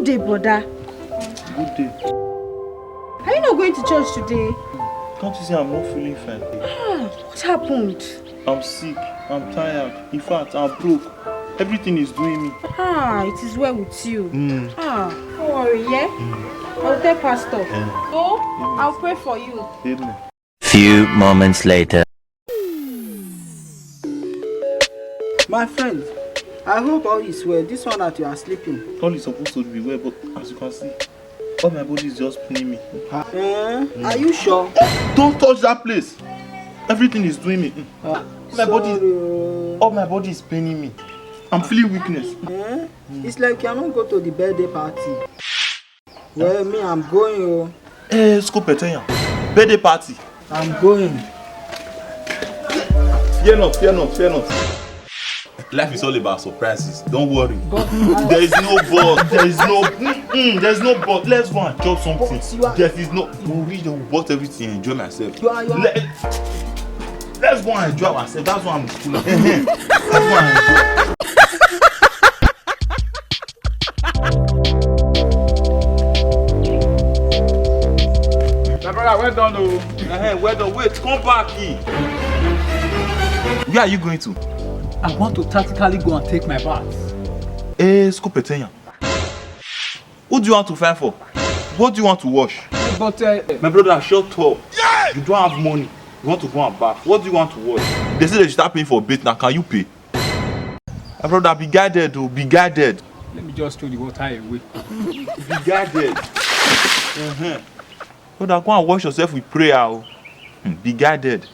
day, brother. Good day. Are you not going to church today? Can't you see I'm not feeling fine? What happened? I'm sick. I'm tired. In fact, I'm broke. Everything is doing me. It is well with you. Don't worry, yeah? I'll tell Pastor. Oh, I'll pray for you. Amen. Few moments later. My friend, I hope all is well. This one that you are sleeping. All is supposed to be well, but as you can see, all my body is just paining me. Are you sure? Don't touch that place. Everything is doing me. All my body is paining me. I'm feeling weakness. It's like you are not go to the birthday party. Well, me, I'm going. Skopetenya. Birthday party. I'm going. Fear not, fear not, fear not. Life is all about surprises. Don't worry. There is no but. There is no. There's no but. Let's go and chop something. There is no. We'll read. We'll bought everything and enjoy myself. Let's go and enjoy ourselves. That's why I'm in school. Let's go and enjoy. My brother, well done, oh. Well done. Wait, come back here. Where are you going to? I want to tactically go and take my bath. Skopetenya. Who do you want to find for? What do you want to wash? But, My brother, shut up. Yeah. You don't have money. You want to go and bath. What do you want to wash? They say they start paying for a bit now. Can you pay? My brother, be guided, oh. Be guided. let me just throw the water away. Be guided. Brother, go and wash yourself with prayer. Oh. Be guided.